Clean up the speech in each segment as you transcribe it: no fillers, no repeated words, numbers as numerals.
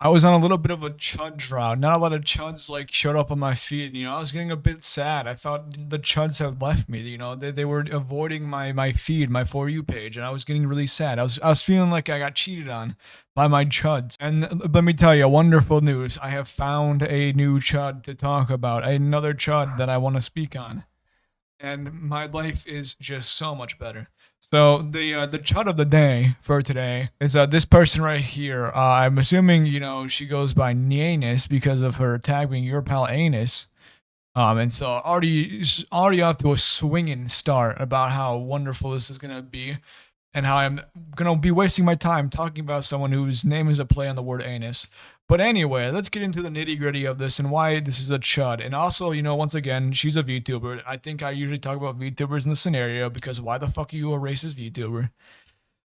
I was on a little bit of a chud drought. Not a lot of chuds like showed up on my feed. I was getting a bit sad. I thought the chuds had left me. They were avoiding my feed, my for you page, and I was getting really sad. I was feeling like I got cheated on by my chuds. And let me tell you, wonderful news. I have found a new chud to talk about. Another chud that I want to speak on, and my life is just so much better. So the chut of the day for today is this person right here. I'm assuming she goes by Nianus because of her tag being your pal Anus. And so already off to a swinging start about how wonderful this is gonna be, and how I'm gonna be wasting my time talking about someone whose name is a play on the word anus. But anyway, let's get into the nitty gritty of this and why this is a chud. And also, once again, she's a VTuber. I think I usually talk about VTubers in the scenario because why the fuck are you a racist VTuber?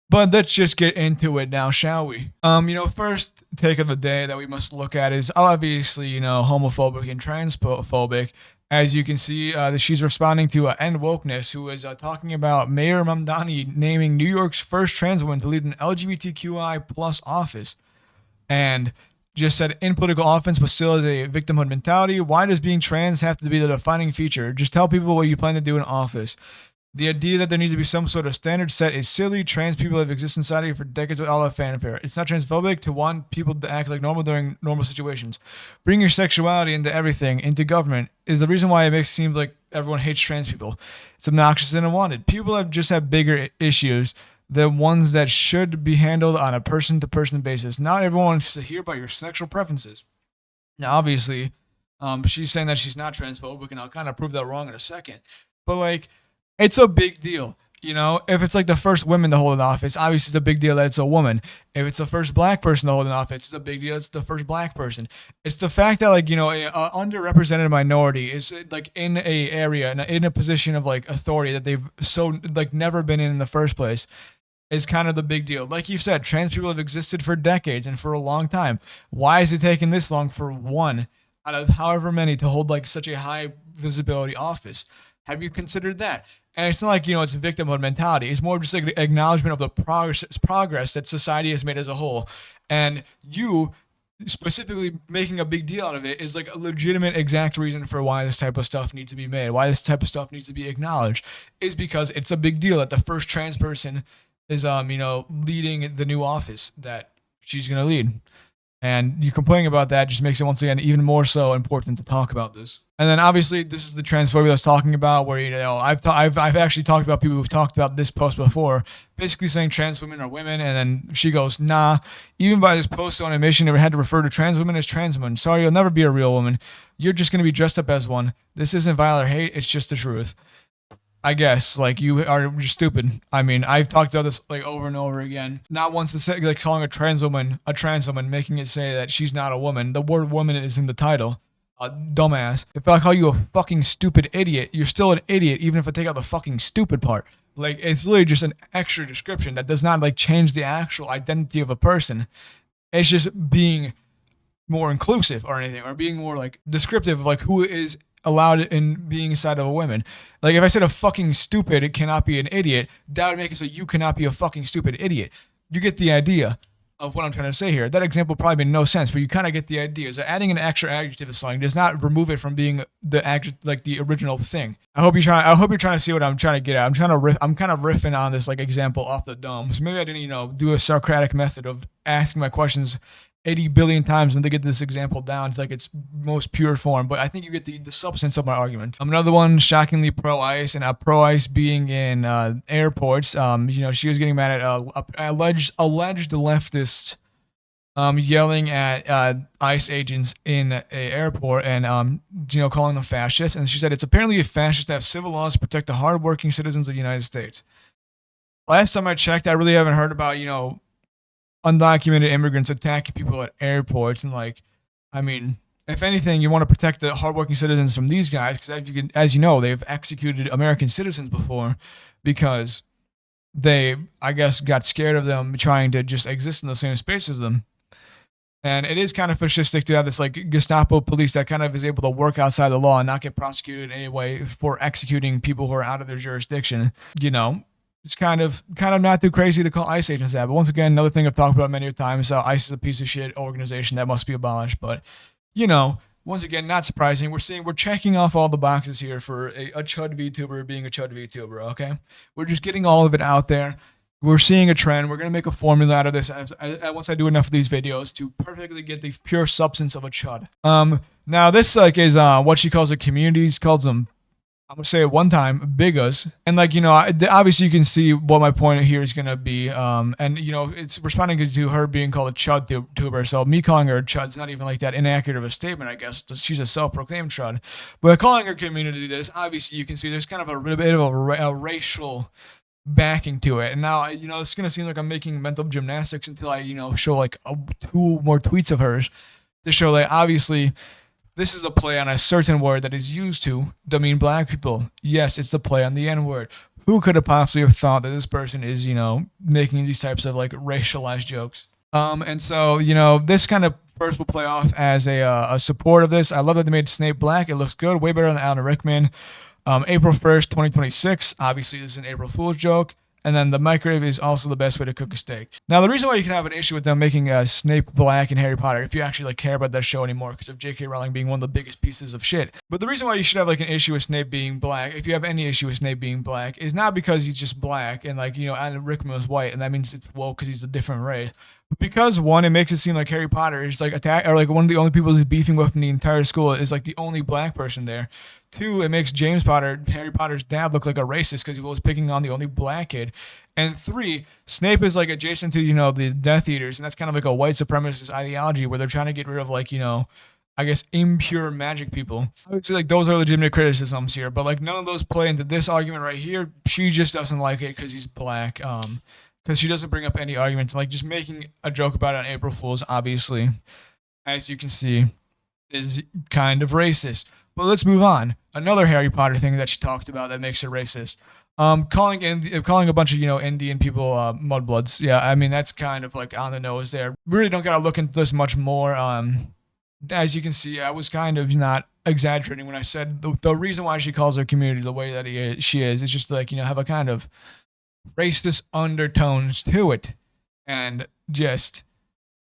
But let's just get into it now, shall we? First take of the day that we must look at is obviously, homophobic and transphobic. As you can see, she's responding to End Wokeness, who is talking about Mayor Mamdani naming New York's first trans woman to lead an LGBTQI plus office. And just said in political offense, but still is a victimhood mentality. Why does being trans have to be the defining feature? Just tell people what you plan to do in office. The idea that there needs to be some sort of standard set is silly. Trans people have existed in society for decades without a fanfare. It's not transphobic to want people to act like normal during normal situations. Bring your sexuality into everything, into government, is the reason why it makes it seem like everyone hates trans people. It's obnoxious and unwanted. People have bigger issues, the ones that should be handled on a person-to-person basis. Not everyone wants to hear about your sexual preferences. Now, obviously, she's saying that she's not transphobic, and I'll kind of prove that wrong in a second. But, it's a big deal. If it's like the first woman to hold an office, obviously it's a big deal that it's a woman. If it's the first black person to hold an office, it's a big deal it's the first black person. It's the fact that, a underrepresented minority is in a area, in a position of authority that they've never been in the first place, is kind of the big deal. Like you said, trans people have existed for decades and for a long time. Why is it taking this long for one out of however many to hold such a high visibility office? Have you considered that? And it's not it's victimhood mentality. It's more just an acknowledgement of the progress that society has made as a whole. And you specifically making a big deal out of it is a legitimate exact reason for why this type of stuff needs to be made, why this type of stuff needs to be acknowledged, is because it's a big deal that the first trans person is leading the new office that she's going to lead. And you complaining about that just makes it once again even more so important to talk about this. And then obviously this is the transphobia I was talking about, where I've actually talked about people who've talked about this post before, basically saying trans women are women, and then she goes, nah. Even by this post on admission, it had to refer to trans women as trans women. Sorry, you'll never be a real woman. You're just going to be dressed up as one. This isn't violence or hate. It's just the truth. I guess you are just stupid. I mean, I've talked about this over and over again. Not once to say calling a trans woman, making it say that she's not a woman. The word woman is in the title. Dumbass. If I call you a fucking stupid idiot, you're still an idiot, even if I take out the fucking stupid part. It's literally just an extra description that does not change the actual identity of a person. It's just being more inclusive or anything, or being more descriptive of who is allowed in being inside of a woman. If I said a fucking stupid, it cannot be an idiot, that would make it so you cannot be a fucking stupid idiot. You get the idea of what I'm trying to say here. That example probably made no sense, but you kind of get the idea. So adding an extra adjective to something does not remove it from being the original thing. I hope you're trying to see what I'm trying to get at. I'm kind of riffing on this example off the dome. So maybe I didn't do a Socratic method of asking my questions 80 billion times and to get this example down to its most pure form, but I think you get the substance of my argument. Another one, shockingly pro-ICE, and pro-ICE being in airports. She was getting mad at alleged leftists yelling at ICE agents in an airport and calling them fascists. And she said it's apparently a fascist to have civil laws to protect the hardworking citizens of the United States. Last time I checked, I really haven't heard about undocumented immigrants attacking people at airports. And if anything, you want to protect the hardworking citizens from these guys, because as you know, they've executed American citizens before because they, I guess, got scared of them trying to just exist in the same space as them. And it is kind of fascistic to have this Gestapo police that kind of is able to work outside the law and not get prosecuted in any way for executing people who are out of their jurisdiction. it's kind of not too crazy to call ICE agents that. But once again, another thing I've talked about many times, ICE is a piece of shit organization that must be abolished. But once again, not surprising. We're checking off all the boxes here for a Chud VTuber being a Chud VTuber. Okay, we're just getting all of it out there. We're seeing a trend. We're gonna make a formula out of this once I do enough of these videos to perfectly get the pure substance of a Chud. Now this is what she calls a community. She calls them, I'm gonna say it one time, bigas, and obviously you can see what my point here is gonna be. And it's responding to her being called a chud tuber. So me calling her a chud's not even like that inaccurate of a statement, I guess. She's a self-proclaimed chud, but calling her community this, obviously you can see there's kind of a little bit of a racial backing to it. And now it's gonna seem like I'm making mental gymnastics until I show like two more tweets of hers to show that obviously this is a play on a certain word that is used to demean black people. Yes, it's the play on the N-word. Who could have possibly have thought that this person is, making these types of like racialized jokes? And so, this kind of first will play off as a support of this. I love that they made Snape black. It looks good, way better than Alan Rickman. April 1st, 2026. Obviously, this is an April Fool's joke. And then the microwave is also the best way to cook a steak. Now, the reason why you can have an issue with them making Snape black in Harry Potter, if you actually care about that show anymore, because of J.K. Rowling being one of the biggest pieces of shit. But the reason why you should have like an issue with Snape being black, if you have any issue with Snape being black, is not because he's just black and Alan Rickman was white, and that means it's woke because he's a different race. But because one, it makes it seem like Harry Potter is like one of the only people he's beefing with in the entire school is like the only black person there. Two, it makes James Potter, Harry Potter's dad, look like a racist because he was picking on the only black kid. And three, Snape is like adjacent to the Death Eaters, and that's kind of like a white supremacist ideology where they're trying to get rid of I guess impure magic people. I would say like those are legitimate criticisms here, but like none of those play into this argument right here. She just doesn't like it because he's black. Because she doesn't bring up any arguments, like just making a joke about it on April Fool's, obviously, as you can see, is kind of racist. But let's move on. Another Harry Potter thing that she talked about that makes her racist. Calling a bunch of Indian people mudbloods. Yeah, I mean that's kind of like on the nose there. Really don't gotta look into this much more. As you can see, I was kind of not exaggerating when I said the reason why she calls her community the way that she is. It's just like have a kind of racist undertones to it, and just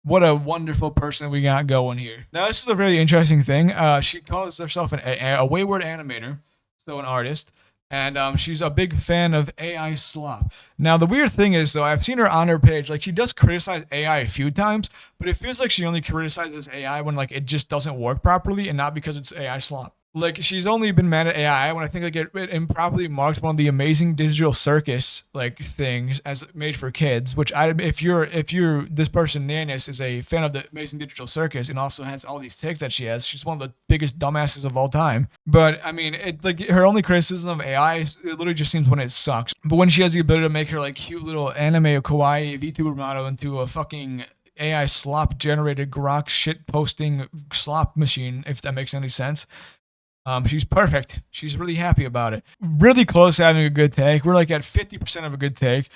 what a wonderful person we got going here. Now this is a really interesting thing. She calls herself a wayward animator, so an artist, and she's a big fan of AI slop. Now the weird thing is though, I've seen her on her page, like she does criticize AI a few times, but it feels like she only criticizes AI when like it just doesn't work properly and not because it's AI slop. Like she's only been mad at AI when I think like it improperly marks one of the amazing digital circus like things as made for kids. Which if you're this person Nanis is a fan of the amazing digital circus and also has all these takes that she has. She's one of the biggest dumbasses of all time. But I mean, her only criticism of AI it literally just seems when it sucks. But when she has the ability to make her like cute little anime kawaii VTuber model into a fucking AI slop generated grok shit posting slop machine, if that makes any sense. She's perfect. She's really happy about it. Really close to having a good take. We're like at 50% of a good take,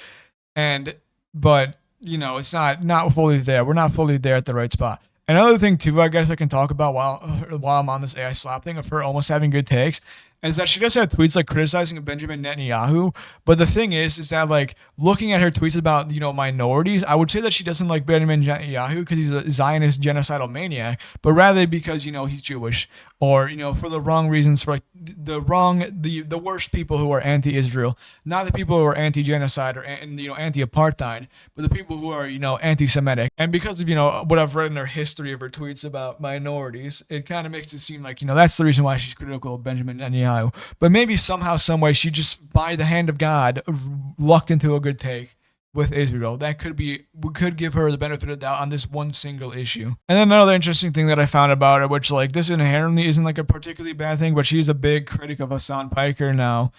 but it's not fully there. We're not fully there at the right spot. Another thing too, I guess I can talk about while I'm on this AI slap thing of her almost having good takes, is that she does have tweets like criticizing Benjamin Netanyahu. But the thing is that like looking at her tweets about minorities, I would say that she doesn't like Benjamin Netanyahu because he's a Zionist genocidal maniac, but rather because he's Jewish, or for the wrong reasons, for like the worst people who are anti-Israel, not the people who are anti-genocide or anti-apartheid, but the people who are anti-Semitic. And because of what I've read in her history of her tweets about minorities, it kind of makes it seem like that's the reason why she's critical of Benjamin Netanyahu. But maybe somehow, some way, she just by the hand of God lucked into a good take with Israel. That we could give her the benefit of the doubt on this one single issue. And then another interesting thing that I found about her, which like this inherently isn't like a particularly bad thing, but she's a big critic of Hassan Piker now.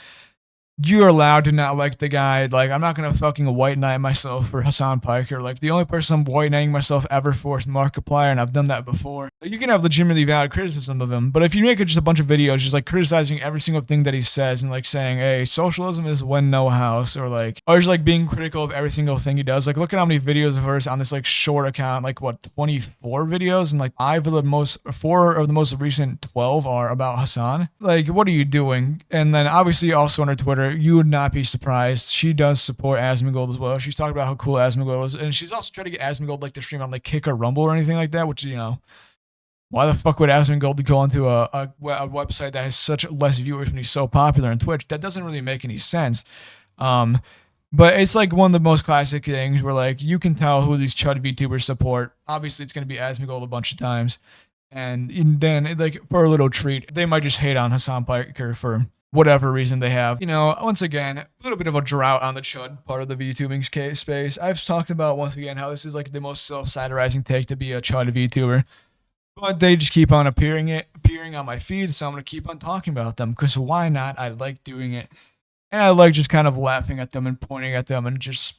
You're allowed to not like the guy. Like, I'm not gonna fucking white knight myself for Hassan Piker. Like, the only person I'm white knighting myself ever for is Markiplier, and I've done that before. Like, you can have legitimately valid criticism of him, but if you make it just a bunch of videos just like criticizing every single thing that he says and like saying, "Hey, socialism is when no house," or just like being critical of every single thing he does. Like, look at how many videos of hers on this like short account, like what 24 videos, and like four of the most recent 12 are about Hassan. Like, what are you doing? And then obviously also on her Twitter, you would not be surprised. She does support Asmongold as well. She's talking about how cool Asmongold is, and she's also trying to get Asmongold like to stream on like Kick or Rumble or anything like that, which why the fuck would Asmongold go onto a website that has such less viewers when he's so popular on Twitch? That doesn't really make any sense. Um, but it's like one of the most classic things where like you can tell who these Chud VTubers support. Obviously, it's going to be Asmongold a bunch of times, and then like for a little treat, they might just hate on Hassan Piker for whatever reason they have. Once again, a little bit of a drought on the Chud part of the VTubing space. I've talked about once again how this is like the most self-satirizing take to be a Chud VTuber. But they just keep on appearing on my feed, so I'm gonna keep on talking about them because why not? I like doing it, and I like just kind of laughing at them and pointing at them and just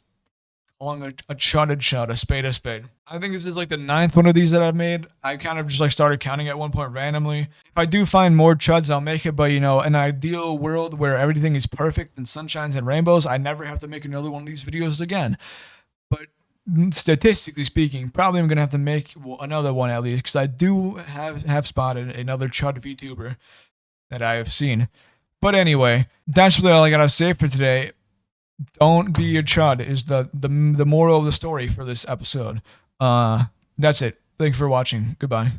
calling a chud, a spade a spade. I think this is like the 9th one of these that I've made. I kind of just like started counting at one point randomly. If I do find more chuds, I'll make it. But an ideal world where everything is perfect and sunshines and rainbows, I never have to make another one of these videos again. But statistically speaking, probably I'm gonna have to make another one at least because I do have spotted another Chud VTuber that I have seen. But anyway, that's really all I gotta say for today. Don't be a Chud is the moral of the story for this episode. That's it. Thanks for watching. Goodbye.